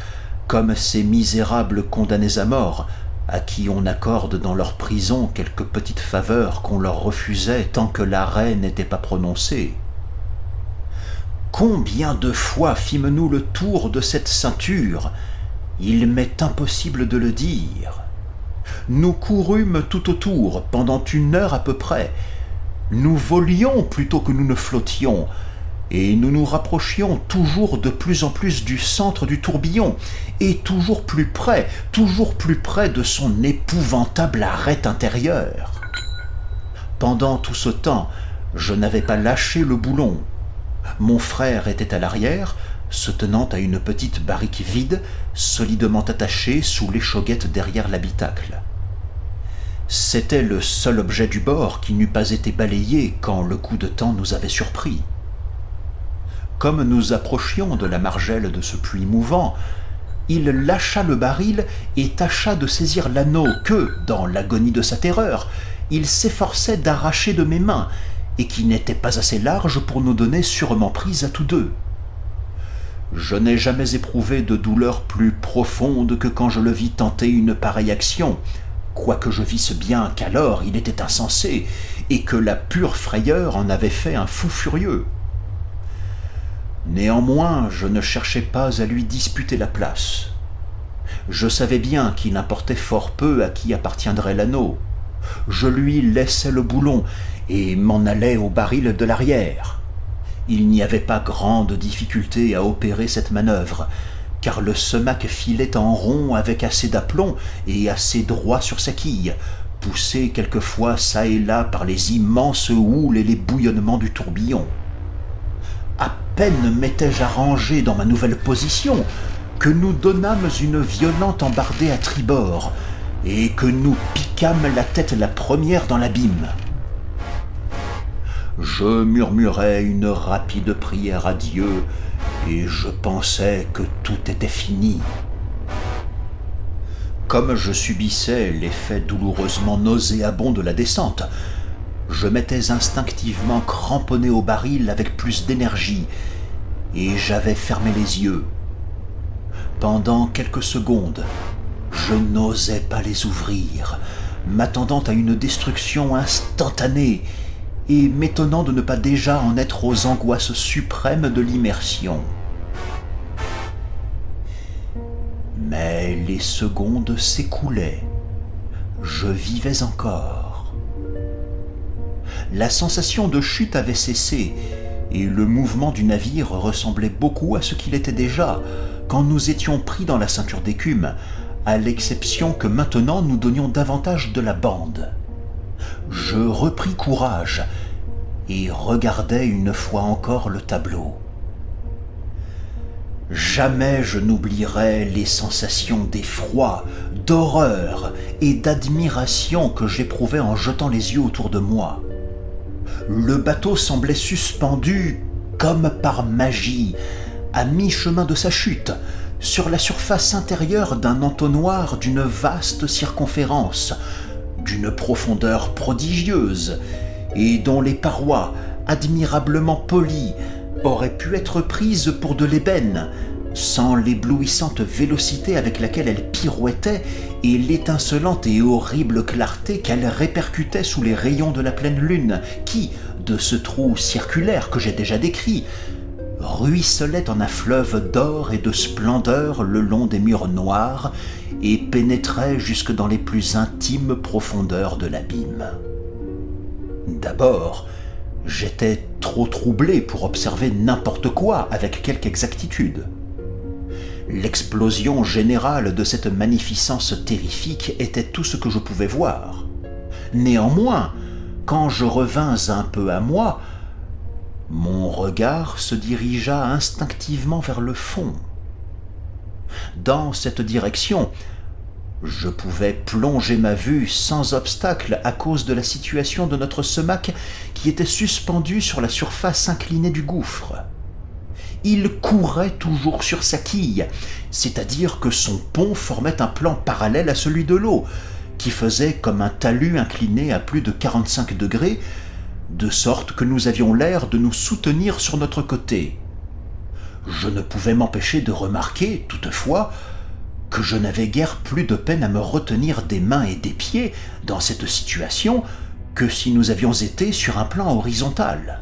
comme ces misérables condamnés à mort, à qui on accorde dans leur prison quelques petites faveurs qu'on leur refusait tant que l'arrêt n'était pas prononcé. Combien de fois fîmes-nous le tour de cette ceinture? Il m'est impossible de le dire. Nous courûmes tout autour pendant 1 heure à peu près. Nous volions plutôt que nous ne flottions, et nous nous rapprochions toujours de plus en plus du centre du tourbillon, et toujours plus près de son épouvantable arête intérieure. Pendant tout ce temps, je n'avais pas lâché le boulon. Mon frère était à l'arrière, se tenant à une petite barrique vide, solidement attachée sous l'échauguette derrière l'habitacle. C'était le seul objet du bord qui n'eût pas été balayé quand le coup de temps nous avait surpris. Comme nous approchions de la margelle de ce puits mouvant, il lâcha le baril et tâcha de saisir l'anneau que, dans l'agonie de sa terreur, il s'efforçait d'arracher de mes mains, et qui n'était pas assez large pour nous donner sûrement prise à tous deux. Je n'ai jamais éprouvé de douleur plus profonde que quand je le vis tenter une pareille action, quoique je visse bien qu'alors il était insensé, et que la pure frayeur en avait fait un fou furieux. Néanmoins, je ne cherchais pas à lui disputer la place. Je savais bien qu'il importait fort peu à qui appartiendrait l'anneau. Je lui laissais le boulon et m'en allais au baril de l'arrière. Il n'y avait pas grande difficulté à opérer cette manœuvre, car le semac filait en rond avec assez d'aplomb et assez droit sur sa quille, poussé quelquefois çà et là par les immenses houles et les bouillonnements du tourbillon. À peine m'étais-je arrangé dans ma nouvelle position que nous donnâmes une violente embardée à tribord et que nous piquâmes la tête la première dans l'abîme. Je murmurais une rapide prière à Dieu et je pensais que tout était fini. Comme je subissais l'effet douloureusement nauséabond de la descente, je m'étais instinctivement cramponné au baril avec plus d'énergie et j'avais fermé les yeux. Pendant quelques secondes, je n'osais pas les ouvrir, m'attendant à une destruction instantanée et m'étonnant de ne pas déjà en être aux angoisses suprêmes de l'immersion. Mais les secondes s'écoulaient. Je vivais encore. la sensation de chute avait cessé, et le mouvement du navire ressemblait beaucoup à ce qu'il était déjà, quand nous étions pris dans la ceinture d'écume, à l'exception que maintenant nous donnions davantage de la bande. Je repris courage et regardai une fois encore le tableau. Jamais je n'oublierai les sensations d'effroi, d'horreur et d'admiration que j'éprouvais en jetant les yeux autour de moi. Le bateau semblait suspendu, comme par magie, à mi-chemin de sa chute, sur la surface intérieure d'un entonnoir d'une vaste circonférence, d'une profondeur prodigieuse, et dont les parois, admirablement polies, auraient pu être prises pour de l'ébène, sans l'éblouissante vélocité avec laquelle elle pirouettait et l'étincelante et horrible clarté qu'elle répercutait sous les rayons de la pleine lune, qui, de ce trou circulaire que j'ai déjà décrit, ruisselait en un fleuve d'or et de splendeur le long des murs noirs et pénétrait jusque dans les plus intimes profondeurs de l'abîme. D'abord, j'étais trop troublé pour observer n'importe quoi avec quelque exactitude. L'explosion générale de cette magnificence terrifique était tout ce que je pouvais voir. Néanmoins, quand je revins un peu à moi, mon regard se dirigea instinctivement vers le fond. Dans cette direction, je pouvais plonger ma vue sans obstacle à cause de la situation de notre semac qui était suspendu sur la surface inclinée du gouffre. Il courait toujours sur sa quille, c'est-à-dire que son pont formait un plan parallèle à celui de l'eau, qui faisait comme un talus incliné à plus de 45 degrés, de sorte que nous avions l'air de nous soutenir sur notre côté. Je ne pouvais m'empêcher de remarquer, toutefois, que je n'avais guère plus de peine à me retenir des mains et des pieds dans cette situation que si nous avions été sur un plan horizontal.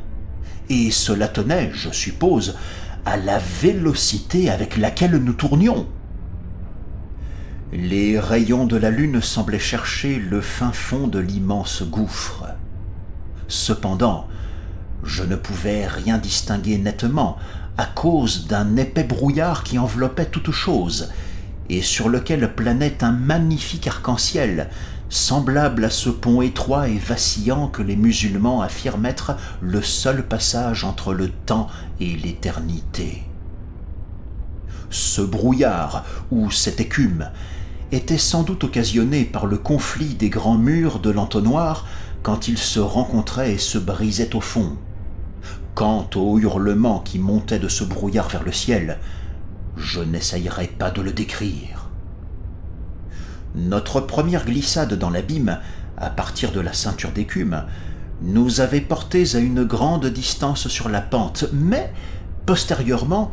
Et cela tenait, je suppose, à la vélocité avec laquelle nous tournions. Les rayons de la lune semblaient chercher le fin fond de l'immense gouffre. Cependant, je ne pouvais rien distinguer nettement à cause d'un épais brouillard qui enveloppait toute chose et sur lequel planait un magnifique arc-en-ciel, semblable à ce pont étroit et vacillant que les musulmans affirment être le seul passage entre le temps et l'éternité. Ce brouillard, ou cette écume, était sans doute occasionné par le conflit des grands murs de l'entonnoir quand ils se rencontraient et se brisaient au fond. Quant au hurlement qui montait de ce brouillard vers le ciel, je n'essayerai pas de le décrire. Notre première glissade dans l'abîme, à partir de la ceinture d'écume, nous avait portés à une grande distance sur la pente, mais, postérieurement,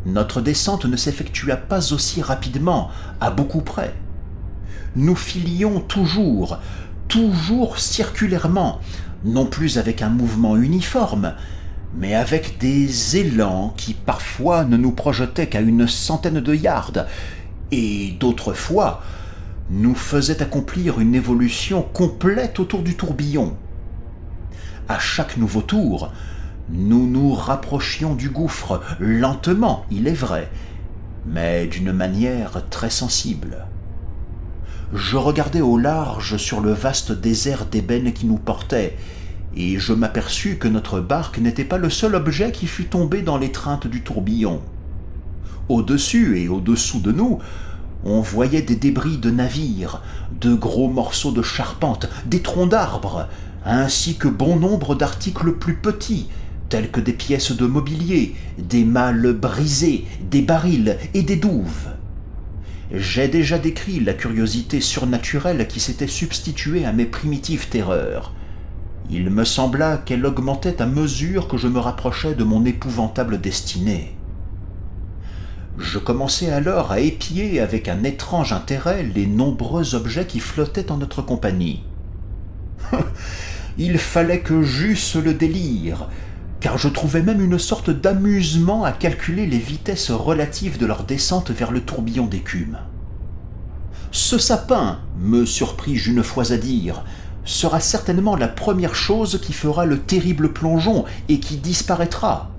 notre descente ne s'effectua pas aussi rapidement, à beaucoup près. Nous filions toujours circulairement, non plus avec un mouvement uniforme, mais avec des élans qui parfois ne nous projetaient qu'à une centaine de yards, et d'autres fois nous faisaient accomplir une évolution complète autour du tourbillon. À chaque nouveau tour, nous nous rapprochions du gouffre, lentement, il est vrai, mais d'une manière très sensible. Je regardais au large sur le vaste désert d'ébène qui nous portait, et je m'aperçus que notre barque n'était pas le seul objet qui fût tombé dans l'étreinte du tourbillon. Au-dessus et au-dessous de nous, on voyait des débris de navires, de gros morceaux de charpente, des troncs d'arbres, ainsi que bon nombre d'articles plus petits, tels que des pièces de mobilier, des malles brisées, des barils et des douves. J'ai déjà décrit la curiosité surnaturelle qui s'était substituée à mes primitives terreurs. Il me sembla qu'elle augmentait à mesure que je me rapprochais de mon épouvantable destinée. Je commençai alors à épier avec un étrange intérêt les nombreux objets qui flottaient en notre compagnie. Il fallait que j'eusse le délire, car je trouvais même une sorte d'amusement à calculer les vitesses relatives de leur descente vers le tourbillon d'écume. « Ce sapin !» me surpris-je une fois à dire, sera certainement la première chose qui fera le terrible plongeon et qui disparaîtra.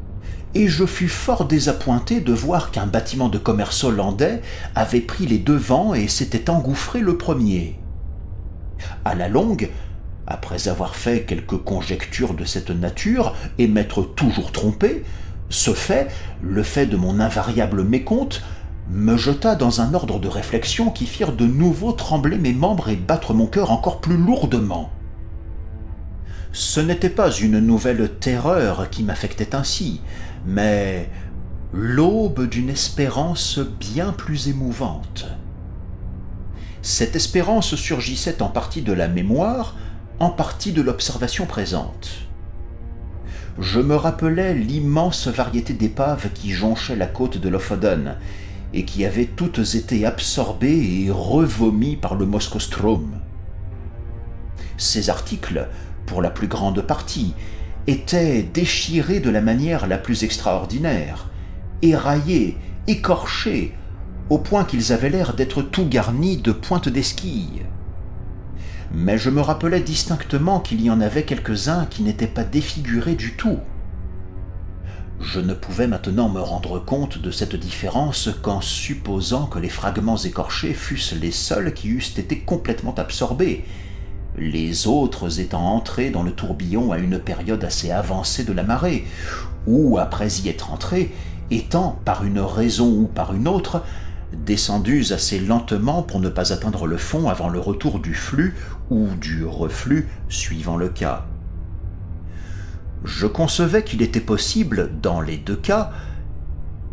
Et je fus fort désappointé de voir qu'un bâtiment de commerce hollandais avait pris les devants et s'était engouffré le premier. À la longue, après avoir fait quelques conjectures de cette nature et m'être toujours trompé, le fait de mon invariable mécompte, me jeta dans un ordre de réflexion qui firent de nouveau trembler mes membres et battre mon cœur encore plus lourdement. Ce n'était pas une nouvelle terreur qui m'affectait ainsi, mais l'aube d'une espérance bien plus émouvante. Cette espérance surgissait en partie de la mémoire, en partie de l'observation présente. Je me rappelais l'immense variété d'épaves qui jonchaient la côte de Lofoden et qui avaient toutes été absorbées et revomies par le Moskostrom. Ces articles, pour la plus grande partie, étaient déchirés de la manière la plus extraordinaire, éraillés, écorchés, au point qu'ils avaient l'air d'être tout garnis de pointes d'esquilles. Mais je me rappelais distinctement qu'il y en avait quelques-uns qui n'étaient pas défigurés du tout. Je ne pouvais maintenant me rendre compte de cette différence qu'en supposant que les fragments écorchés fussent les seuls qui eussent été complètement absorbés, les autres étant entrés dans le tourbillon à une période assez avancée de la marée, ou, après y être entrés, étant, par une raison ou par une autre, descendus assez lentement pour ne pas atteindre le fond avant le retour du flux ou du reflux, suivant le cas. Je concevais qu'il était possible, dans les deux cas,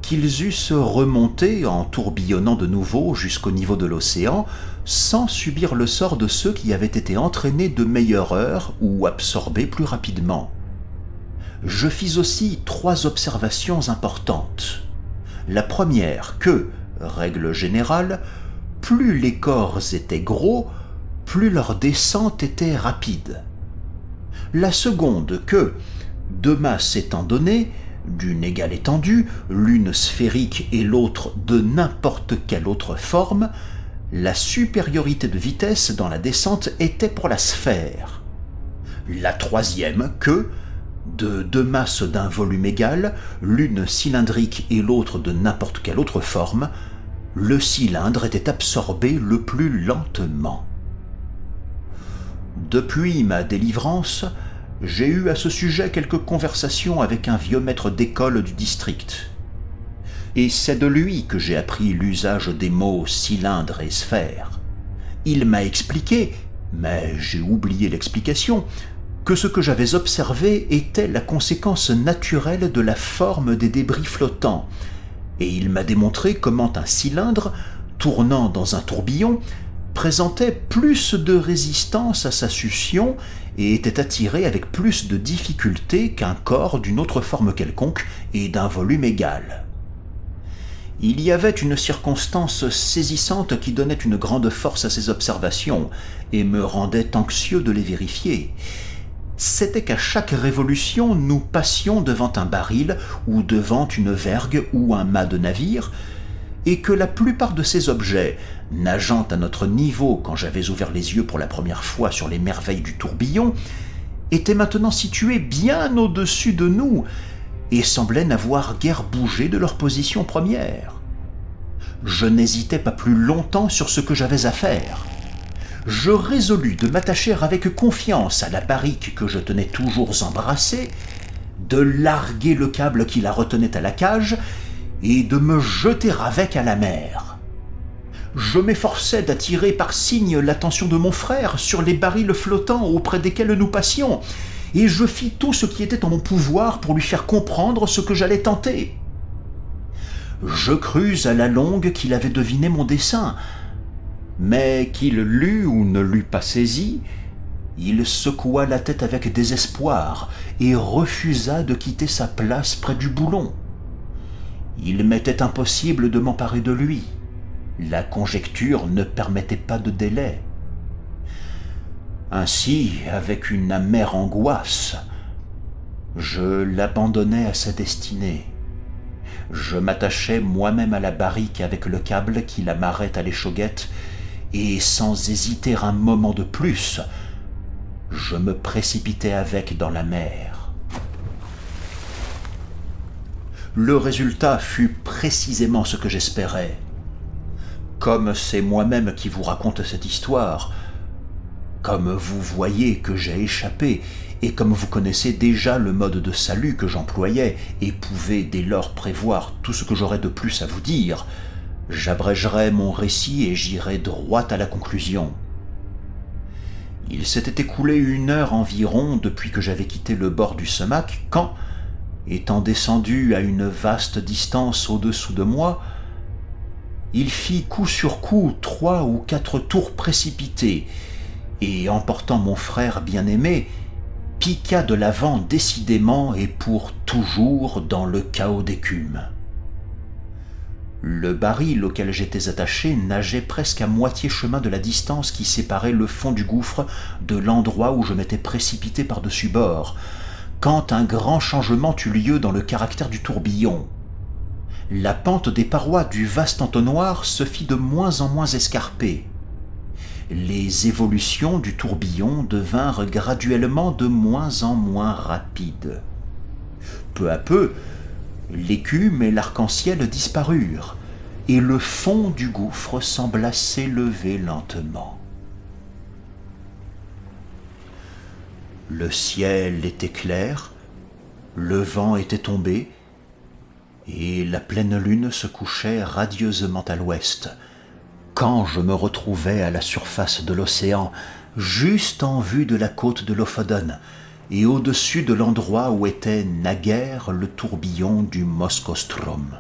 qu'ils eussent remonté en tourbillonnant de nouveau jusqu'au niveau de l'océan, sans subir le sort de ceux qui avaient été entraînés de meilleure heure ou absorbés plus rapidement. Je fis aussi 3 observations importantes. La première que, règle générale, plus les corps étaient gros, plus leur descente était rapide. La seconde que, 2 masses étant données, d'une égale étendue, l'une sphérique et l'autre de n'importe quelle autre forme, la supériorité de vitesse dans la descente était pour la sphère. La troisième que, de 2 masses d'un volume égal, l'une cylindrique et l'autre de n'importe quelle autre forme, le cylindre était absorbé le plus lentement. Depuis ma délivrance, j'ai eu à ce sujet quelques conversations avec un vieux maître d'école du district. Et c'est de lui que j'ai appris l'usage des mots cylindre et sphère. Il m'a expliqué, mais j'ai oublié l'explication, que ce que j'avais observé était la conséquence naturelle de la forme des débris flottants, et il m'a démontré comment un cylindre, tournant dans un tourbillon, présentait plus de résistance à sa succion et était attiré avec plus de difficulté qu'un corps d'une autre forme quelconque et d'un volume égal. Il y avait une circonstance saisissante qui donnait une grande force à ces observations et me rendait anxieux de les vérifier. C'était qu'à chaque révolution, nous passions devant un baril ou devant une vergue ou un mât de navire, et que la plupart de ces objets, nageant à notre niveau quand j'avais ouvert les yeux pour la première fois sur les merveilles du tourbillon, étaient maintenant situés bien au-dessus de nous et semblaient n'avoir guère bougé de leur position première. Je n'hésitais pas plus longtemps sur ce que j'avais à faire. Je résolus de m'attacher avec confiance à la barrique que je tenais toujours embrassée, de larguer le câble qui la retenait à la cage et de me jeter avec à la mer. Je m'efforçais d'attirer par signe l'attention de mon frère sur les barils flottants auprès desquels nous passions, et je fis tout ce qui était en mon pouvoir pour lui faire comprendre ce que j'allais tenter. Je crus à la longue qu'il avait deviné mon dessein, mais qu'il l'eût ou ne l'eût pas saisi, il secoua la tête avec désespoir et refusa de quitter sa place près du boulon. Il m'était impossible de m'emparer de lui. La conjecture ne permettait pas de délai. Ainsi, avec une amère angoisse, je l'abandonnai à sa destinée. Je m'attachai moi-même à la barrique avec le câble qui l'amarrait à l'échauguette, et sans hésiter un moment de plus, je me précipitai avec dans la mer. Le résultat fut précisément ce que j'espérais. Comme c'est moi-même qui vous raconte cette histoire, comme vous voyez que j'ai échappé, et comme vous connaissez déjà le mode de salut que j'employais, et pouvez dès lors prévoir tout ce que j'aurai de plus à vous dire, j'abrégerai mon récit et j'irai droit à la conclusion. Il s'était écoulé 1 heure environ depuis que j'avais quitté le bord du Semac, quand, étant descendu à une vaste distance au-dessous de moi, il fit coup sur coup 3 ou 4 tours précipités, et emportant mon frère bien-aimé, piqua de l'avant décidément et pour toujours dans le chaos d'écume. Le baril auquel j'étais attaché nageait presque à moitié chemin de la distance qui séparait le fond du gouffre de l'endroit où je m'étais précipité par-dessus bord, quand un grand changement eut lieu dans le caractère du tourbillon. La pente des parois du vaste entonnoir se fit de moins en moins escarpée. Les évolutions du tourbillon devinrent graduellement de moins en moins rapides. Peu à peu, l'écume et l'arc-en-ciel disparurent, et le fond du gouffre sembla s'élever lentement. Le ciel était clair, le vent était tombé, et la pleine lune se couchait radieusement à l'ouest, quand je me retrouvai à la surface de l'océan, juste en vue de la côte de Lofoden, et au-dessus de l'endroit où était naguère le tourbillon du Moskostrom.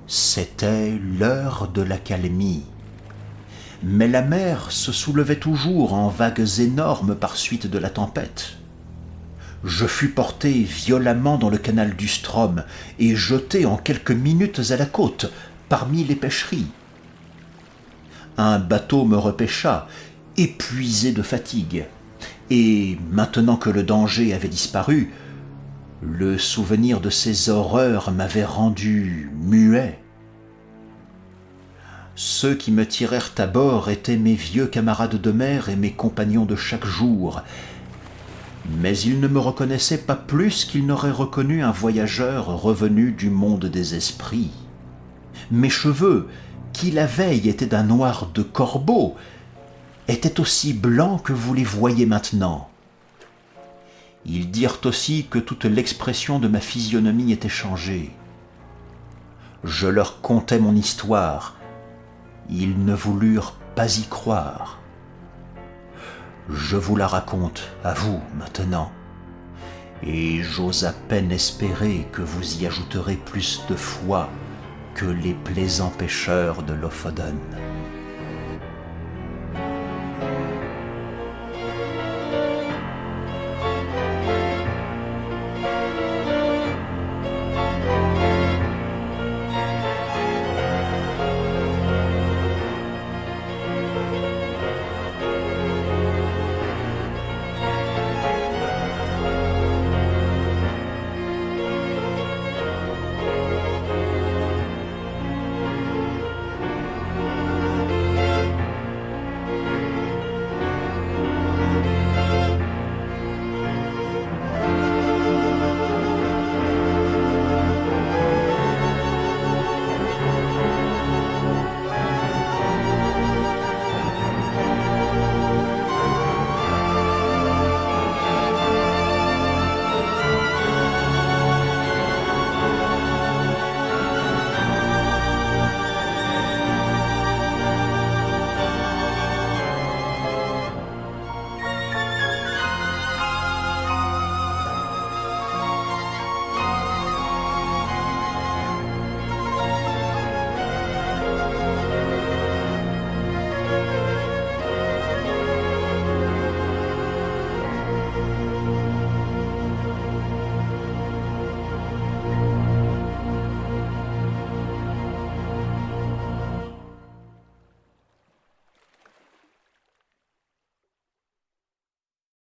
C'était l'heure de l'accalmie, mais la mer se soulevait toujours en vagues énormes par suite de la tempête. Je fus porté violemment dans le canal du Strom et jeté en quelques minutes à la côte, parmi les pêcheries. Un bateau me repêcha, épuisé de fatigue, et maintenant que le danger avait disparu, le souvenir de ces horreurs m'avait rendu muet. Ceux qui me tirèrent à bord étaient mes vieux camarades de mer et mes compagnons de chaque jour, mais ils ne me reconnaissaient pas plus qu'ils n'auraient reconnu un voyageur revenu du monde des esprits. Mes cheveux, qui la veille étaient d'un noir de corbeau, étaient aussi blancs que vous les voyez maintenant. Ils dirent aussi que toute l'expression de ma physionomie était changée. Je leur contai mon histoire. Ils ne voulurent pas y croire. Je vous la raconte à vous maintenant, et j'ose à peine espérer que vous y ajouterez plus de foi que les plaisants pêcheurs de Lofoden.